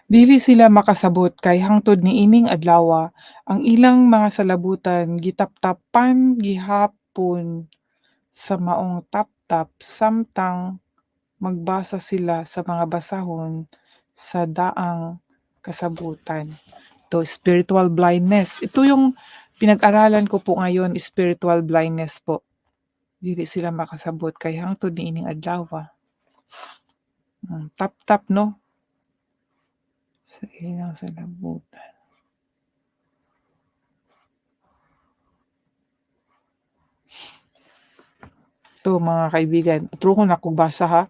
Dili sila makasabot kay hangtod niining adlaw, ang ilang mga salabutan gitaptapan gihapon sa maong taptap samtang magbasa sila sa mga basahon sa daang kasabutan. To spiritual blindness, ito yung pinag-aralan ko po ngayon, spiritual blindness po. Dili sila makasabot kay hangtod niining adlaw, taptap 'no, sa ilang salabutan. 'To mga kaibigan, true ko na kung basa ha.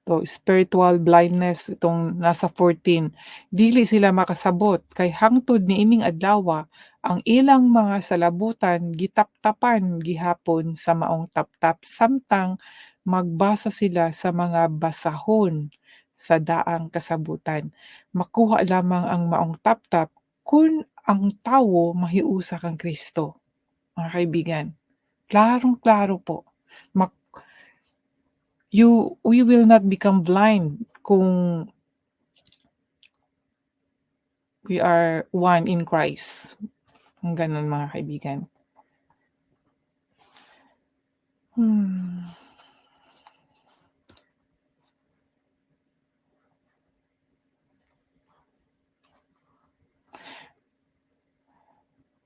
'To spiritual blindness itong nasa 14. Dili sila makasabot kay hangtod niining adlaw ang ilang mga salabutan gitaptapan gihapon sa maong taptap samtang magbasa sila sa mga basahon sa daang kasabutan. Makuha lamang ang maong taptap kung ang tawo mahiusa kang Kristo, mga kaibigan. Klarong-klaro po. Mak we will not become blind kung we are one in Christ, yung gano'n mga kaibigan. Hmm,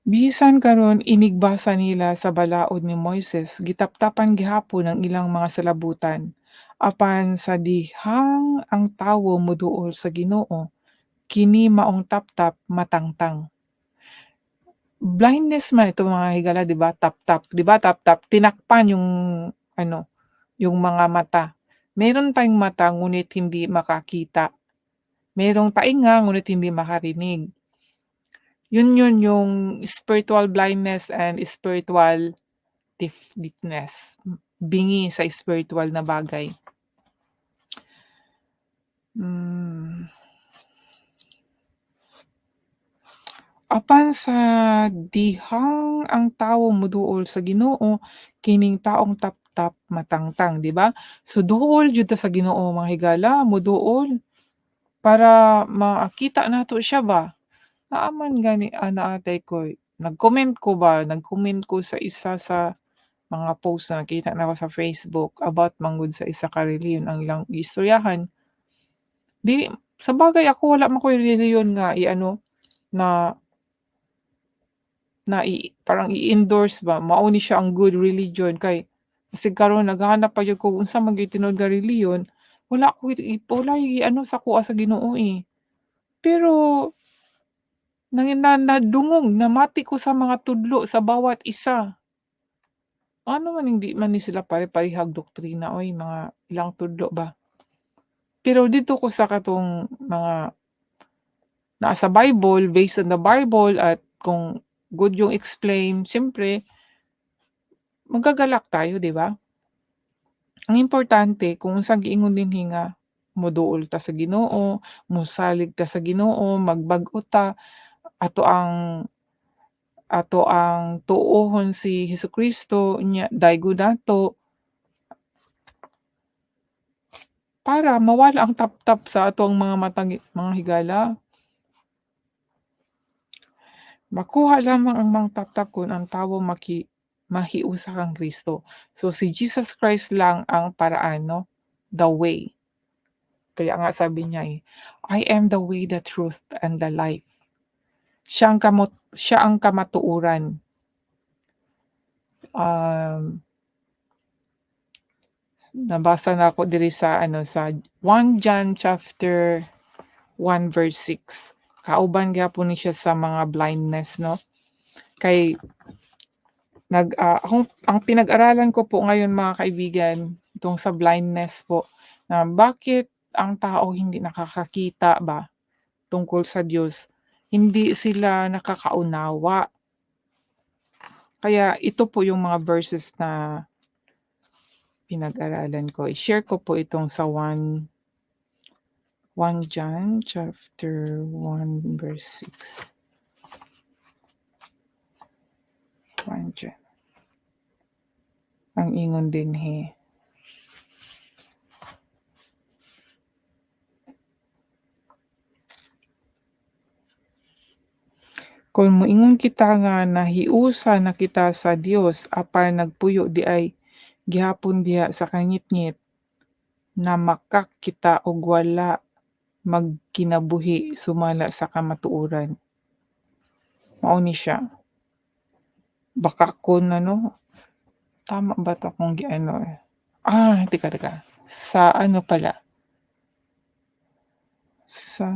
bisan karon inigbasa nila sa balaod ni Moises gitaptapan gihapon ang ilang mga salabutan, apan sa dihang ang tawo moduol sa Ginoo, kini maong taptap matangtang. Blindness man ito mga higala 'di ba, taptap, 'di ba taptap tinakpan yung ano, yung mga mata. Meron tayong mata ngunit hindi makakita, merong tainga ngunit hindi makarinig. Yun yung spiritual blindness and spiritual deafness, bingi sa spiritual na bagay. Hmm, apan sa dihang ang tawo moduol sa Ginoo, kining taong taptap matangtang, 'di ba? So duol jud ta sa Ginoo mga higala, moduol para makita nato siya ba. Naaman gani naatay ko, nag-comment ko sa isa sa mga post na nakita nako sa Facebook about manggod sa isa ka relihiyon ang ilang giistoryahan. Di sabagay ako wala man koy relihiyon nga i-ano, na parang i-endorse ba, mao ni siya ang good religion kay basig karon naghahanap pa jud ko unsa man gyud tinuod nga relihiyon, wala i-ano sa kuha sa Ginoo, eh. Pero nadungog, namati ko sa mga tudlo sa bawat isa. Ano man hindi man ni sila pare-parehag doktrina oy, mga ilang tudlo ba. Pero dito ko sa katong mga naa sa Bible, based on the Bible at kung good yung explain, siyempre magagalak tayo, 'di ba? Ang importante kung unsang giingon dinhi nga moduol ta sa Ginoo, mosalig ta sa Ginoo, magbag-o ta, ato ang tuohon si Hesukristo nya daygod nato para mawala ang taptap sa atong mga matang mga higala. Makuha lamang ang mga taptap kun ang tawo mahiusa kang Kristo. So si Jesus Christ lang ang paraan 'no, the way. Kaya nga sabi niya, eh, "I am the way, the truth, and the life." Siya ang kamatuoran. Um, Nabasa na ako diri sa ano, sa 1 John chapter 1 verse 6. Kauban gyapon ni siya sa mga blindness 'no, kay ang pinag-aralan ko po ngayon mga kaibigan, itong sa blindness po, na bakit ang tao hindi nakakakita ba tungkol sa Diyos, hindi sila nakakaunawa. Kaya ito po yung mga verses na pinag-aralan ko, i-share ko po itong sa 1 John chapter 1 verse 6. 1 John, ang ingon dinhi. Kung moingon kita nga nahiusa na kita sa Dios apan nagpuyo di ay gihapon diha sa kangitngit na makak kita og wala magkinabuhi sumala sa kamatuoran. Mao ni siya. Baka kun ano, tama ba 'to kung gi-ano, teka, sa ano pala, sa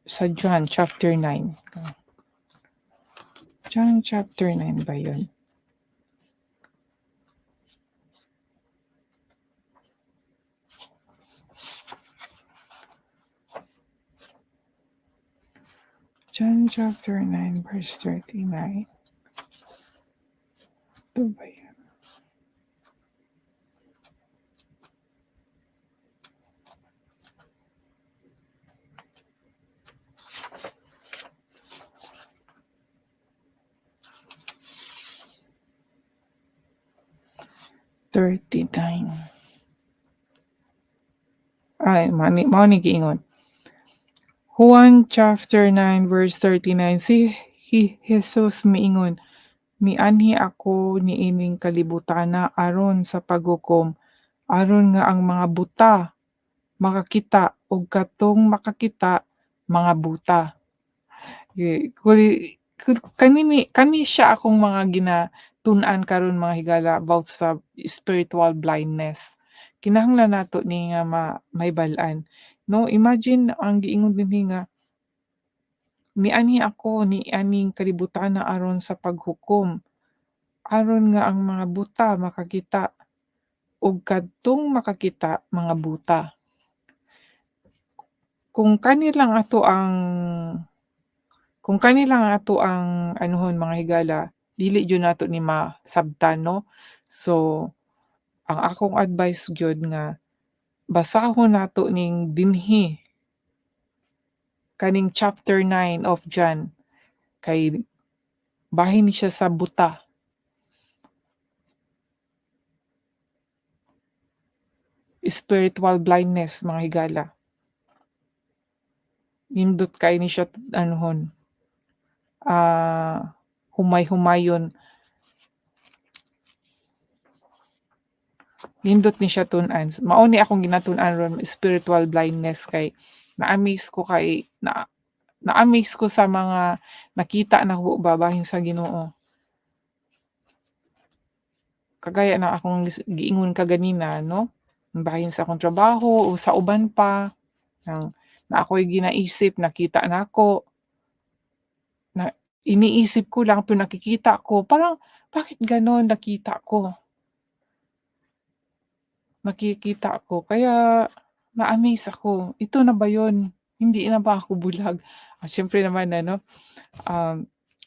sa John chapter 9. John chapter 9 ba yun? John chapter 9 verse 39. Ito ba yun? ₱39. Ay mao ni giingon. Juan chapter 9 verse 39, si Jesus miingon, "Mianhi ako niining kalibutana aron sa paghukom, aron nga ang mga buta makakita ug katong makakita mga buta." Kani siya akong mga ginatun-an karon mga higala about sa spiritual blindness. Kinahanglan nato ni nga mahibal-an, 'no? Imagine ang giingon dinhi nga, "Mianhi ako nianing kalibutana aron sa paghukom, aron nga ang mga buta makakita ug kadtong makakita mga buta." Kung kani lang ato ang kung kani lang ato ang anohon mga higala, dili jud nato ni masabtan, 'no? So, ang akong advice gyud nga basahon nato ning dinhi kaning chapter 9 of John, kay bahin ni siya sa buta, spiritual blindness mga higala. Nindot kay ni siya anohon, humay-humayon, nindot ni siya tun-an. Mao ni akong ginatun-an ron spiritual blindness, kay na-amaze ko kay na-amaze ko sa mga nakita nako ba bahin sa Ginoo. Kagaya ng akong giingon kaganina, 'no, bahin sa akong trabaho o sa uban pa, ng na ako'y ginaisip nakita nako, na iniisip ko lang pero nakikita ko, parang bakit gano'n nakikita ko kaya na-amaze ako, ito na ba 'yun, hindi na ba ako bulag? Siyempre naman ano,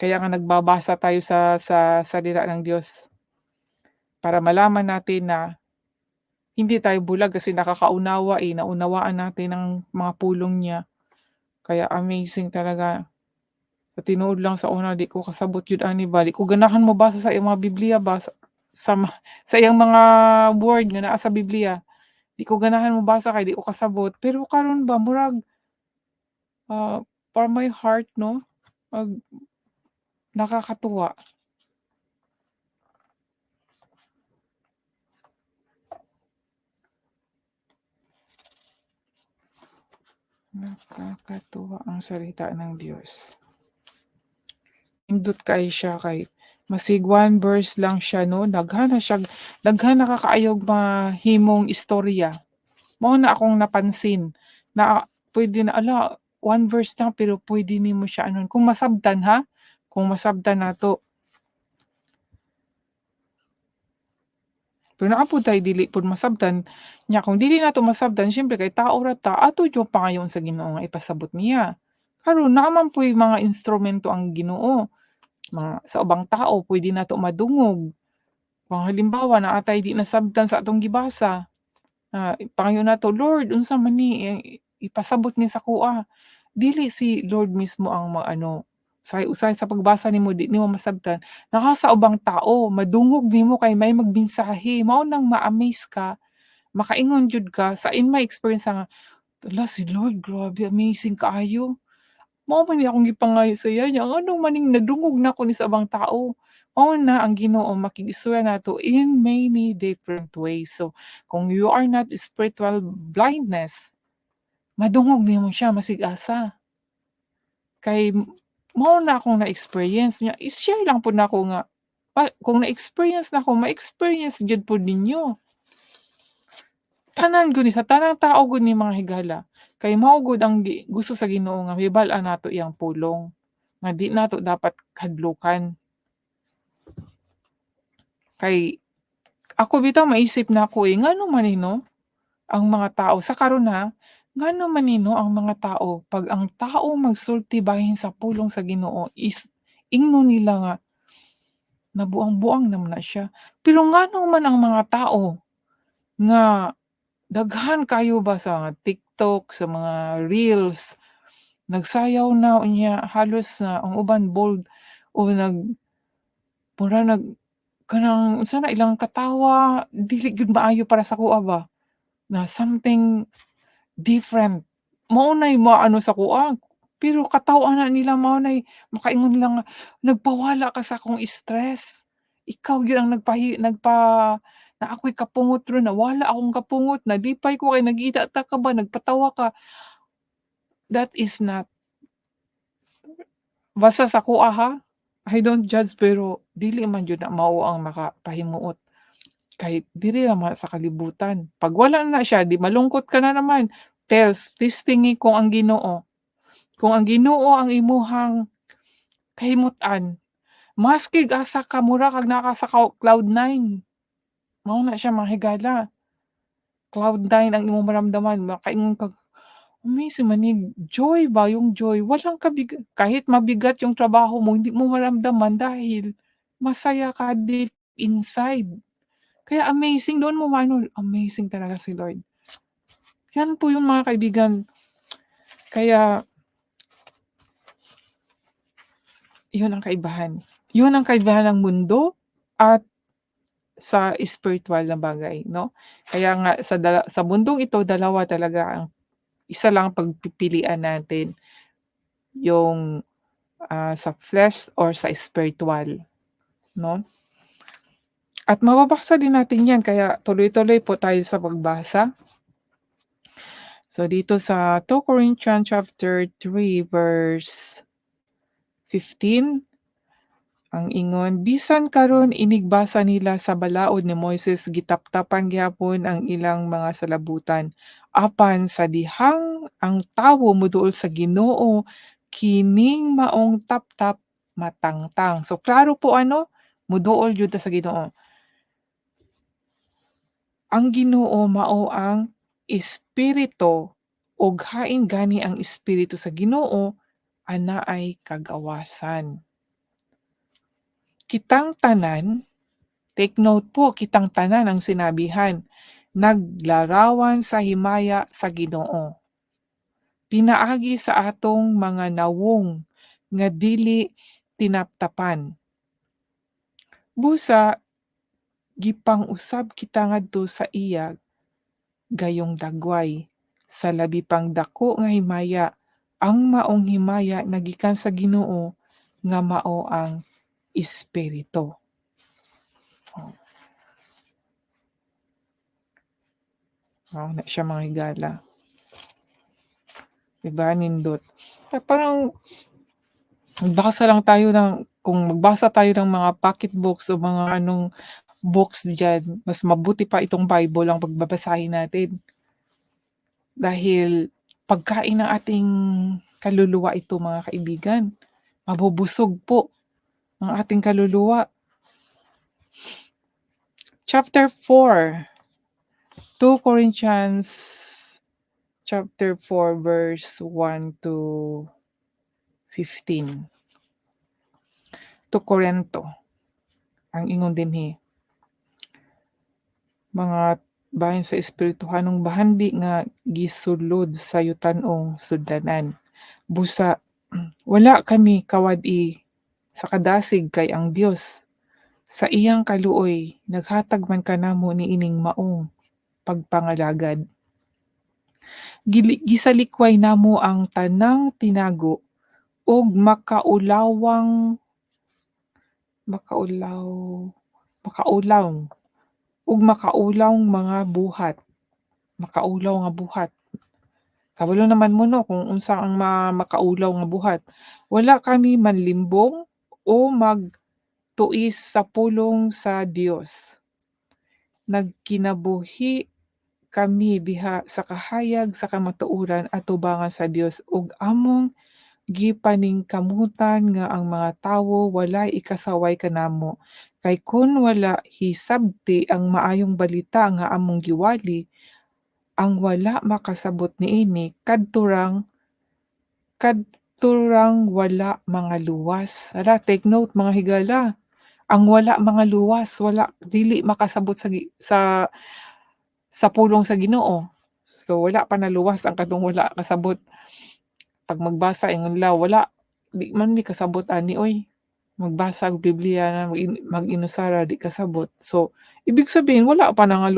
kaya nga nagbabasa tayo sa salita ng Diyos para malaman natin na hindi tayo bulag kasi nakakaunawa, naunawaan natin ang mga pulong niya. Kaya amazing talaga. Sa tinuod lang sa una di ko kasabot jud ani ba, di ko ganahan mobasa sa iyang mga Bibliya ba, sa iyang mga word nga naa sa Biblia. Di ko ganahan mobasa kay di ko kasabot. Pero karon ba murag, ah, for my heart, 'no, ag nakakatuwa, nakakatuwa ang salita ng Diyos. Nindot kaayo siya kay masig one verse lang siya, 'no, daghan na kakaayog mahimong istorya. Mao na akong napansin na puwede na, one verse lang pero puwede nimo siya anon kung masabtan, ha, kung masabtan nato. Pero naa po tay dili pod masabtan, nya kung dili nato masabtan siyempre kay tao ra ta, ato jud pangayoon sa Ginoo nga ipasabot niya. Karon naa man po'y mga instrumento ang Ginoo, sa ubang tao puwede nato madungog. Kung halimbawa naa tay di nasabtan sa atong gibasa, pangayoon nato, "Lord unsa man ni, ipasabot ni sakoa." Dili si Lord mismo ang maano, usay sa pagbasa nimo di nimo masabtan, sa ubang tao madungog nimo kay may magmensahe, mao nang ma-amaze ka, makaingon jud ka sa in my experience, nga Hala si Lord grabe amazing kaayo. Mao man ni akong gipangayo sa iya nya nganong maning nadungog na ko ni sa ubang tao. Mao na ang Ginoo makig-istorya nato in many different ways. So, kung you are not spiritual blindness, madungog nimo siya masig-asa. Kay mao na akong na-experience nya i-share lang pud nako nga kung na-experience nako ma-experience jud pud ninyo. Tanan gud ni sa tanang tao gud ni mga higala, kay mao gud ang gusto sa Ginoo nga mahibal-an nato iyang pulong, nga di nato dapat hadlukan. Kay ako bitaw maisip nako, ngano man ni 'no, ang mga tao sa karon ha, ngano man ni 'no ang mga tao 'pag ang tao magsulti bahin sa pulong sa Ginoo is ingnon nila nga nabuang-buang naman na siya. Pero ngano man ang mga tao nga daghan kayo ba sa TikTok, sa mga reels, nagsayaw na unya halos na ang uban bold o mura kanang unsa na ilang katawa dili gyud maayo para sa kuha ba, na something different. Mao nay maano sa kuha, pero katawa na nila mao nay makaingon nila nga, "Nagpawala ka sa akong stress. Ikaw gyud ang na ako'y kapungot ron, nawala akong kapungot, nalipay ko kay nagita ta ka ba, nagpatawa ka." That is not basta sa kuha ha, I don't judge pero dili man jud na mao ang makapahimuot. Kahit dili naman sa kalibutan, 'pag wala na siya 'di malungkot ka na naman. Pero testingin kung ang Ginoo ang imuhang kahimutan, maski asa ka mura kag naa ka sa cloud nine, mao na siya mga higala. Cloud nine ang imong maramdaman makaingon kag, amazing man ni joy ba, yung joy walang kahit mabigat yung trabaho mo hindi mo maramdaman dahil masaya ka deep inside. Kaya amazing doon mo maano, amazing talaga si Lord. Yan po yung mga kaibigan, kaya yun ang kaibahan. Yun ang kaibahan ng mundo at sa spiritual na bagay 'no. Kaya nga sa mundong ito dalawa talaga ang isa lang ang pagpipilian natin, yung, sa flesh or sa spiritual 'no. At mababasa din natin 'yan kaya tuloy-tuloy po tayo sa pagbasa. So dito sa 2 Corinthians chapter 3 verse 15. Ang ingon, bisan karon inigbasa nila sa balaod ni Moises gitaptapan gyapon ang ilang mga salabutan. Apan sa dihang ang tawo moduol sa Ginoo, kining maong taptap matangtang. So klaro po ano, moduol jud ta sa Ginoo. Ang Ginoo mao ang espiritu ug hain gani ang espiritu sa Ginoo anaay kagawasan. Kitang tanan, take note po, kitang tanan ang sinabihan, naglarawan sa himaya sa Ginoo. Pinaagi sa atong mga nawong nga dili tinaptapan. Busa gipang-usab kita ngadto sa iya gayong dagway, sa labi pang dako nga himaya, ang maong himaya nagikan sa Ginoo nga mao ang Espiritu. Oh, mao na siya mga higala. 'Di ba nindot? Parang kung magbasa tayo ng mga pocket books o mga anong books diyan, mas mabuti pa itong Bible ang pagbabasahin natin. Dahil pagkain ng ating kaluluwa ito mga kaibigan, mabubusog po ang ating kaluluwa. Chapter 4, 2 Corinthians chapter 4 verse 1 to 15. 2 Korinto ang ingon dinhi. Mga bahin sa espirituhanong bahandi nga gisulod sa yutan-ong sudlanan. Busa wala kami kawad-i sa kadasig kay ang Dios sa iyang kaluoy naghatag man kanamo niining maong pagpangalagad. Gisalikway namo ang tanang tinago ug makaulaw makaulaw makaulawng mga buhat, makaulaw nga buhat. Kabalo naman mo 'no kung unsa ang makaulaw nga buhat. Wala kami manlimbong o magtuis sa pulong sa Dios. Nagkinabuhi kami diha sa kahayag sa kamatuoran atubangan sa Dios ug among gipaningkamutan nga ang mga tawo walay ikasaway kanamo. Kay kun wala hisabti ang maayong balita nga among giwali, ang wala makasabot niini kadturang wala mga luwas. Take note mga higala, ang wala mga luwas, wala dili makasabot sa pulong sa Ginoo. So, wala pa naluwas ang katong wala kasabot. 'Pag magbasa ingon la wala, di man mi kasabot ani oy. Magbasa og Biblia na mag-inusara di kasabot. So, ibig sabihin wala pa mga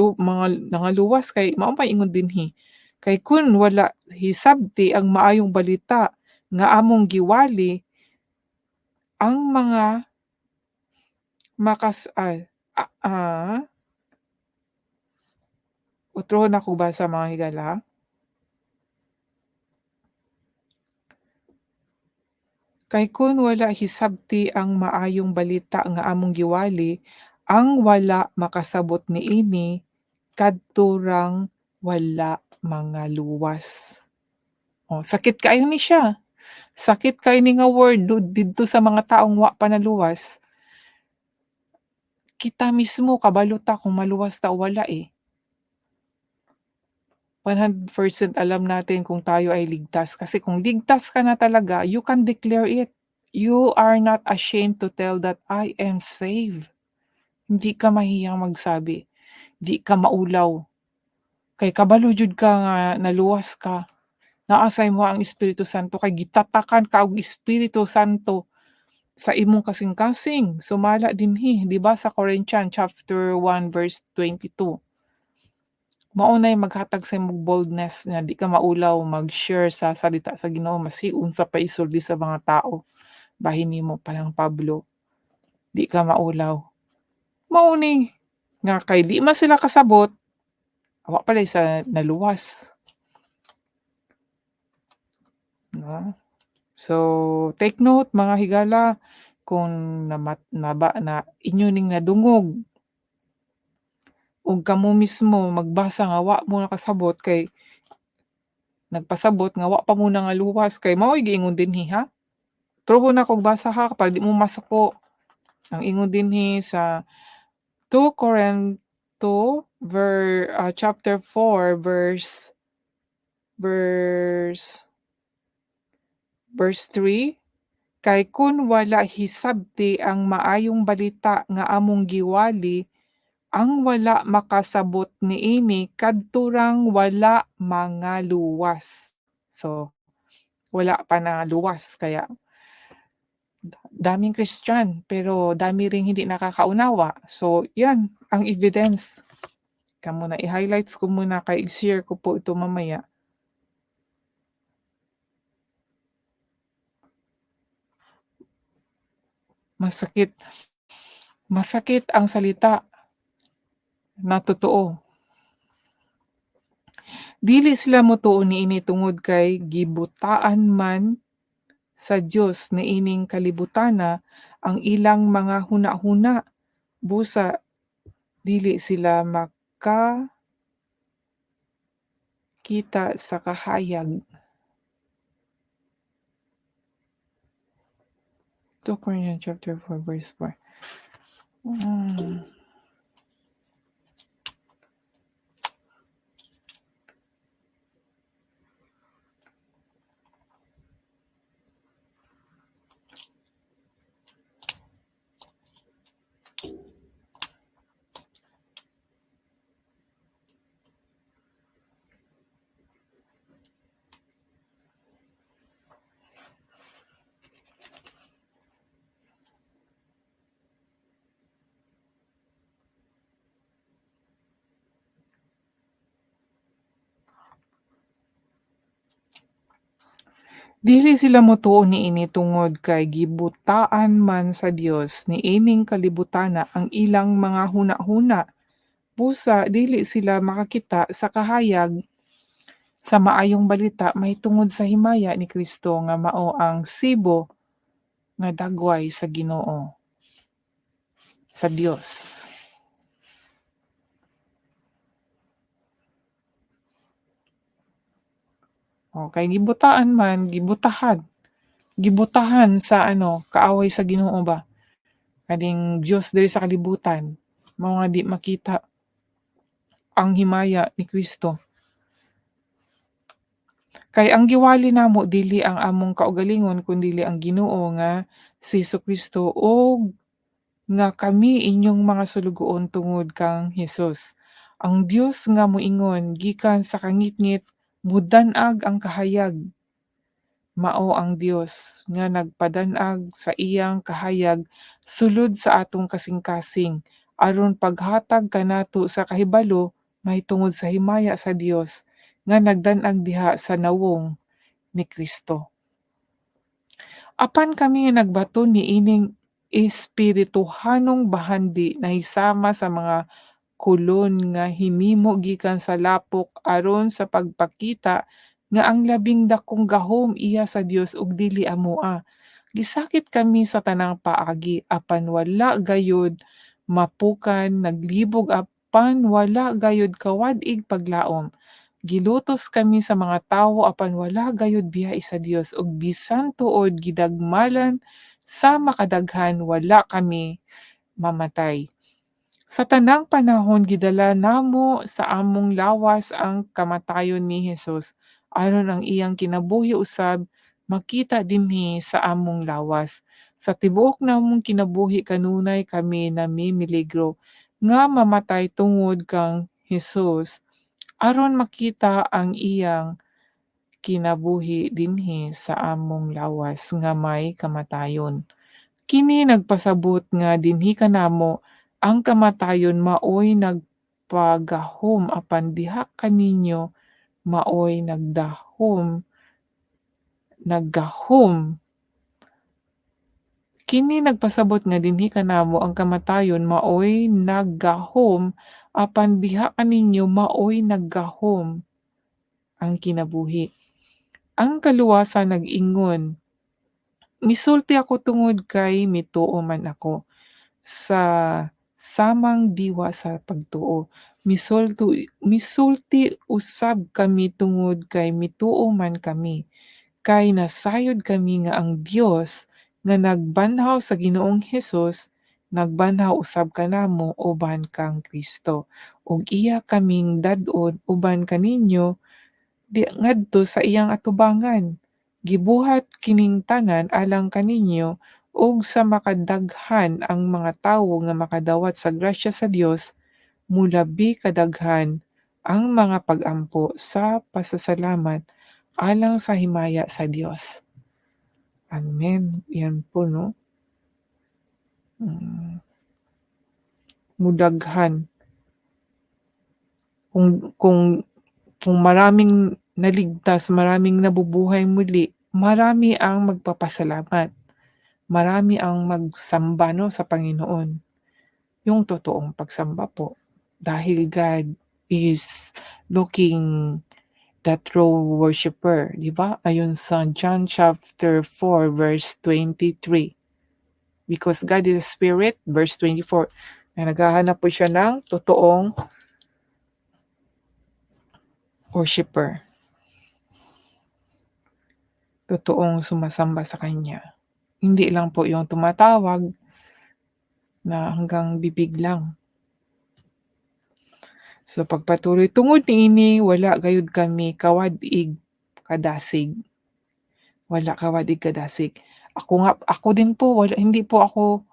nangaluwas kay mao pa ingon dinhi. Kay kun wala hisabti ang maayong balita nga among giwali, ang mga makas ay, utrohon ako basa mga higala. Kay kun wala hisabti ang maayong balita nga among giwali, ang wala makasabot niini kadturang wala mga luwas. Oh, sakit kaayo ni siya. Sakit kaayo ni nga word didto sa mga taong wa pa naluwas. Kita mismo kabalo ta kung maluwas ta o wala, eh. 100% alam natin kung tayo ay ligtas kasi kung ligtas ka na talaga, you can declare it. You are not ashamed to tell that, "I am saved." Hindi ka mahiyang magsabi, di ka maulaw, kay kabalo jud ka nga naluwas ka, naasay mo ang Espiritu Santo kay gitatakan ka og Espiritu Santo sa imong kasing-kasing. Sumala dinhi, 'di ba sa Corinthians chapter 1 verse 22. Mao nay maghatag sa imong boldness nga di ka maulaw mag-share sa salita sa Ginoo masiun sa paisuldi sa mga tao. Bahin nimo palang Pablo, di ka maulaw. Mao ni nga kay di man sila kasabot, wa pala'y sa naluwas, 'no. So, take note mga higala kung na inyo ning nadungog ug kamo mismo magbasa nga wa mo nakasabot kay nagpasabot nga wa pa mo nangaluwas kay mao'y giingon dinhi ha. Tuhon na kog basa ha para di mo masuko. Ang ingon dinhi sa 2 Corinto chapter 4 verse verse 3. Kay kun wala hisabti ang maayong balita nga among giwali, ang wala makasabot niini kadturang wala mga luwas. So, wala pa na luwas kaya daming Christian pero dami ring hindi nakakaunawa. So, 'yan ang evidence. Kamo na i-highlights ko muna kay i-share ko po ito mamaya. Masakit masakit ang salita na totoo. Dili sila motuo niini tungod kay gibutaan man sa Dios niining kalibutana ang ilang mga hunahuna, busa dili sila makakita sa kahayag. 2 Corinthians chapter 4 verse 4. Dili sila motuo niini tungod kay gibutaan man sa Dios niining kalibutana ang ilang mga hunahuna. Busa dili sila makakita sa kahayag sa maayong balita mahitungod sa himaya ni Kristo nga mao ang sibo nga dagway sa Ginoo, sa Dios. O kay gibutaan man, gibutahan sa ano, kaaway sa Ginoo ba, kaning Dios diri sa kalibutan, mao nga di makita ang himaya ni Kristo. Kay ang giwali namo dili ang among kaugalingon kundili ang Ginoo nga si Jesu-Kristo ug nga kami inyong mga sulugoon tungod kang Hesus. Ang Dios nga moingon gikan sa kangitngit mudan-ag ang kahayag. Mao ang Dios nga nagpadan-ag sa iyang kahayag sulod sa atong kasing-kasing aron paghatag kanato sa kahibalo mahitungod sa himaya sa Dios nga nagdan-ag diha sa nawong ni Kristo. Apan kami nagbaton niining espirituhanong bahandi nahisama sa mga kulon nga hinimo gikan sa lapok aron sa pagpakita nga ang labing dakong gahom iya sa Dios ug dili amoa. Gisakit kami sa tanang paagi apan wala gayud mapukan, naglibog apan wala gayud kawad-ig paglaom. Gilutos kami sa mga tawo apan wala gayud biya sa Dios ug bisan tuod gidagmalan sa makadaghan wala kami mamatay. Sa tanang panahon gidala namo sa among lawas ang kamatayon ni Hesus aron ang iyang kinabuhi usab makita dinhi sa among lawas. Sa tibuok namong kinabuhi kanunay kami namimiligro nga mamatay tungod kang Hesus aron makita ang iyang kinabuhi dinhi sa among lawas nga may kamatayon. Kini nagpasabot nga dinhi kanamo ang kamatayon maoy nagpagahom apan diha kaninyo maoy naggahom. Kini nagpasabot nga dinhi kanamo ang kamatayon maoy naggahom apan diha kaninyo maoy naggahom ang kinabuhi. Ang kaluwasan nag-ingon, "Misulti ako tungod kay mituo man ako." Sa samang diwa sa pagtuo. Misulti usab kami tungod kay mituo man kami, kay nasayod kami nga ang Dios nga nagbanhaw sa Ginoong Hesus, nagbanhaw usab kanamo uban kang Kristo, ug iya kaming dad-on uban kaninyo di ngadto sa iyang atubangan. Gibuhat kining tanan alang kaninyo ug sa makadaghan ang mga tawo nga makadawat sa grasya sa Dios, mulabi kadaghan ang mga pag-ampo sa pasasalamat alang sa himaya sa Dios. Amen. Yan po 'no, mm, mudaghan kung maraming naligtas, maraming nabubuhay muli, marami ang magpapasalamat, marami ang magsamba 'no sa Panginoon. Yung totoong pagsamba po. Dahil God is looking the true worshipper, 'di ba? Ayon sa John chapter 4 verse 23. Because God is a spirit, verse 24, na naghahanap po siya ng totoong worshipper, totoong sumasamba sa kanya. Hindi lang po yung tumatawag na hanggang bibig lang. So pagpatuloy tungod niini wala gayud kami kawad-ig kadasig. Wala kawad-ig kadasig. Ako din po hindi po ako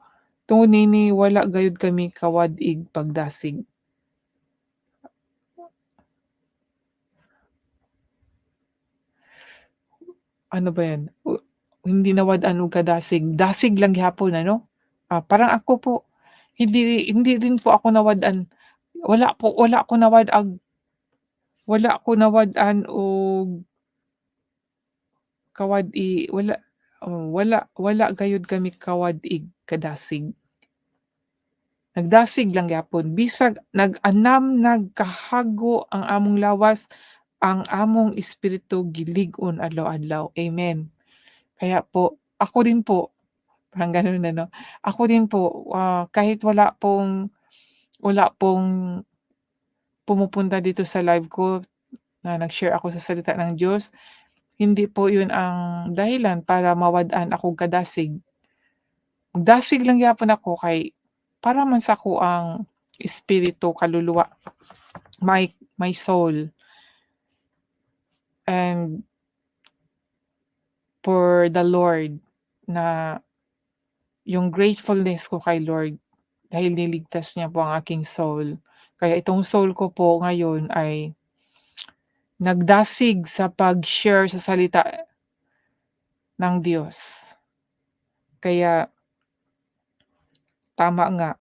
tungod niini wala gayud kami kawad-ig pagdasig. Ano ba 'yan? Hindi nawad-an og kadasig, dasig lang gihapon ano? Parang ako po, hindi hindi rin po ako nawad-an. Wala ako nawad-an og wala, wala gayud kami kawad-ig kadasig. Nagdasig lang gyapon bisag nag-anam nagkahago ang among lawas, ang among espiritu gilig-on adlaw-adlaw, amen. Kaya po, ako din po, parang gano'n ano, ako din po, kahit wala pong pumupunta dito sa live ko na nag-share ako sa salita ng Diyos, hindi po 'yun ang dahilan para mawad-an ako kadasig. Magdasig lang gyapon ako kay para man sa akoang espiritu, kaluluwa, my soul, and for the Lord na yung gratefulness ko kay Lord dahil niligtas niya po ang aking soul. Kaya itong soul ko po ngayon ay nagdasig sa pag-share sa salita ng Diyos. Kaya tama nga,